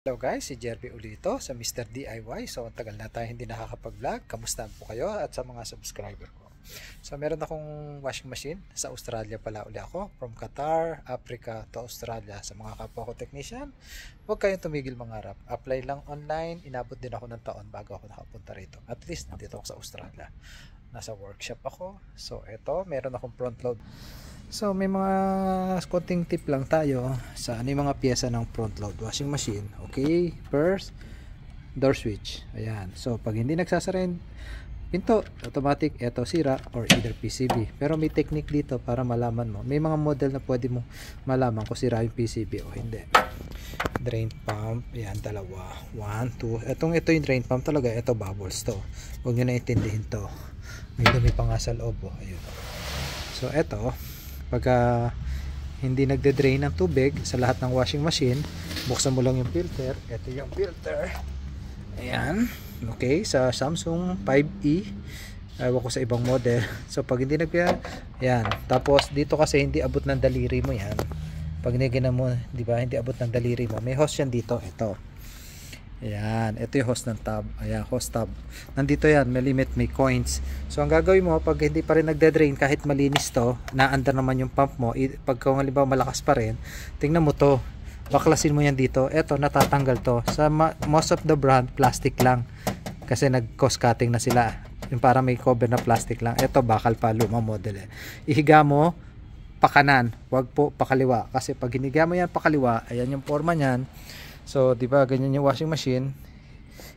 Hello guys, si Jerby Ulito sa Mr. DIY. So, ang tagal na tayo hindi nakakapag-vlog. Kamusta po kayo at sa mga subscriber ko? So, meron akong washing machine. Sa Australia pala uli ako. From Qatar, Africa to Australia. Sa mga kapwa ko technician, huwag kayong tumigil mangarap. Apply lang online. Inabot din ako ng taon bago ako nakapunta rito. At least, nandito ako sa Australia. Nasa workshop ako. So, eto, meron akong front load. So may mga konting tip lang tayo sa ano yung mga pyesa ng front load washing machine. Okay, first, door switch. Ayan. So pag hindi nagsasara yung pinto, automatic eto sira or either PCB. Pero may technique dito para malaman mo. May mga model na pwede mo malaman kung sira yung PCB o hindi. Drain pump, ayan, dalawa. 1, 2. Ito yung drain pump talaga. Ito bubbles to. Huwag nyo na intindihin to. May dumi pa nga sa loob. Ayun. So eto, pagka hindi nagde-drain ng tubig sa lahat ng washing machine, buksan mo lang yung filter. Ito yung filter. Ayan. Okay, sa Samsung 5E. Ewan ko sa ibang model. So pag hindi ayan. Tapos dito kasi hindi abot ng daliri mo yan. Pag nigyan mo, di ba, hindi abot ng daliri mo. May hose yan dito. Ito. Ayan, ito yung hose ng tab. Ayan, hose tab. Nandito yan, may limit, may coins. So ang gagawin mo, pag hindi pa rin nagde-drain, kahit malinis to, naandar naman yung pump mo, pag kung halimbawa malakas pa rin, tingnan mo to, baklasin mo yan dito. Ito, natatanggal to. Sa most of the brand, plastic lang. Kasi nag-cost cutting na sila. Yung para may cover na plastic lang. Ito, bakal pa, lumang model eh. Ihiga mo, pakanan, wag po pakaliwa. Kasi pag hiniga mo yan pakaliwa, ayan yung forma niyan. So, di ba, ganyan yung washing machine.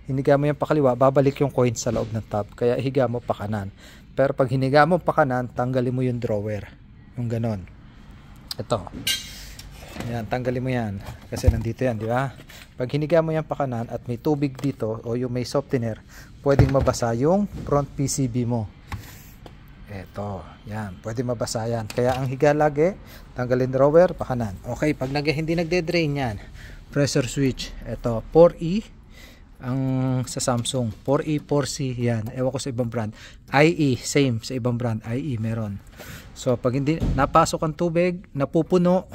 Hiniga mo yung pakaliwa, babalik yung coins sa loob ng tab. Kaya higa mo pa kanan. Pero pag hiniga mo pa kanan, tanggalin mo yung drawer. Yung ganon. Ito. Ayan, tanggalin mo yan. Kasi nandito yan, di ba? Pag hiniga mo yan pa kanan at may tubig dito o yung may softener, pwedeng mabasa yung front PCB mo. Ito, yan, pwede mabasa yan. Kaya ang higa lagi, tanggalin drawer pa kanan. Okay, pag hindi nagde-drain yan, pressure switch, ito 4E ang sa Samsung, 4E, 4C, yan, ewan ko sa ibang brand. IE, same sa ibang brand, IE meron. So pag hindi napasok ang tubig, napupuno,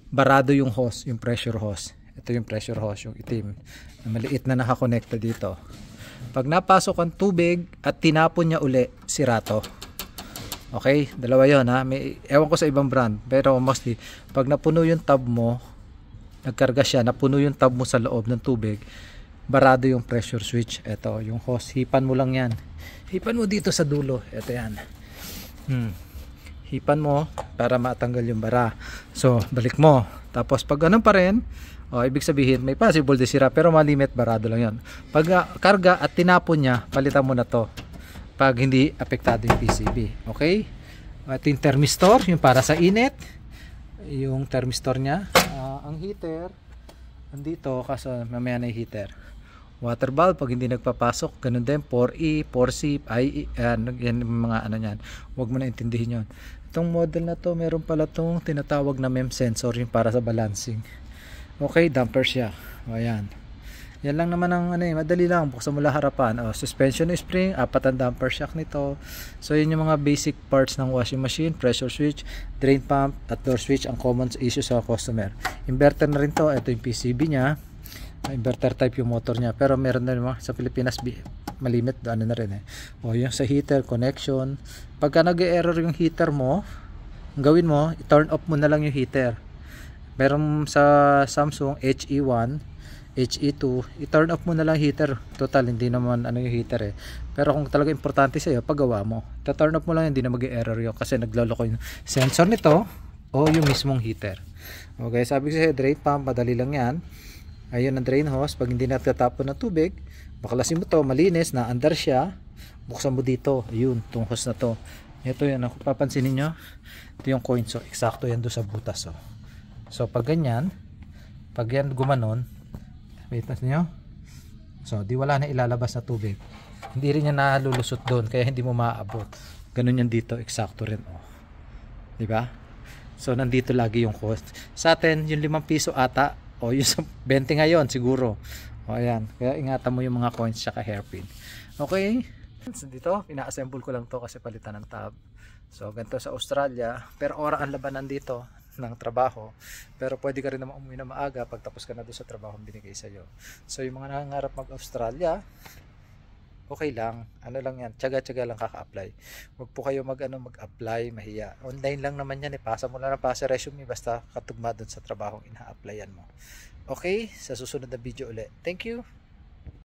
barado yung hose, yung pressure hose. Ito yung pressure hose, yung itim na maliit na nakakonekta dito. Pag napasok ang tubig at tinapon niya uli, sira to. Okay, dalawa yon ha. May, ewan ko sa ibang brand, pero mostly pag napuno yung tab mo, nagkarga siya, napuno yung tab mo sa loob ng tubig, barado yung pressure switch. Ito, yung hose, hipan mo lang yan. Hipan mo dito sa dulo. Ito yan. Hipan mo para matanggal yung bara. So, balik mo. Tapos, pag ganun pa rin, ibig sabihin, may possible de sira, pero malimit, barado lang yan. Pag karga at tinapon niya, palitan mo na to. Pag hindi apektado yung PCB. Okay? Ito yung thermistor, yung para sa init. Yung thermistor niya. Ang heater andito, kaso mamaya na yung heater. Water valve pag hindi nagpapasok, ganun din 4E, 4C, IE, yan mga ano niyan. Huwag mo na intindihin 'yon. Itong model na to, meron pala tong tinatawag na MEM sensor, yung para sa balancing. Okay, damper siya. Ayan. Yan lang naman ang madali lang. Buksan mo lang harapan. Suspension spring, apat ang damper shock nito. So yun yung mga basic parts ng washing machine, pressure switch, drain pump, at door switch ang common issue sa customer. Inverter na rin to. Ito yung PCB niya. Inverter type yung motor niya. Pero meron na rin sa Pilipinas malimit, ano na rin eh. Yung sa heater, connection. Pagka nag-error yung heater mo, ang gawin mo, i-turn off mo na lang yung heater. Meron sa Samsung HE1, HE2, i-turn off mo na lang heater. Total, hindi naman yung heater eh. Pero kung talaga importante sa'yo, paggawa mo, i-turn off mo lang, hindi na mag-error yun. Kasi nagloloko yung sensor nito o yung mismong heater. Okay, sabi ko sa'yo, drain pump, madali lang yan. Ayun ang drain hose. Pag hindi natatapon ng tubig, baklasin mo to, malinis, naandar siya. Buksan mo dito, ayun, itong hose na to. Ito yan, kung papansinin nyo, ito yung coin. So, eksakto yan doon sa butas. So, pag ganyan, pag yan gumanon, wait nyo. So, di wala na ilalabas na tubig. Hindi rin yan nalulusot doon, kaya hindi mo maaabot. Ganun yan dito, eksakto rin. Di ba? So, nandito lagi yung cost. Sa atin, yung 5 piso ata, yung 20 ngayon siguro. Ayan. Kaya ingatan mo yung mga coins tsaka hairpin. Okay? So, dito, ina-assemble ko lang to kasi palitan ng tab. So, ganito sa Australia. Per ora ang labanan dito. ng trabaho, pero pwede ka rin naman umuwi na maaga pag tapos ka na doon sa trabaho binigay sa'yo. So yung mga nangangarap mag-Australia, okay lang, ano lang yan, tiyaga-tiyaga lang kaka-apply. Huwag po kayo mag-apply, mahiya. Online lang naman yan, pasa mo lang na pasa resume, basta katugma doon sa trabahong ina-applyan mo. Okay, sa susunod na video ulit. Thank you.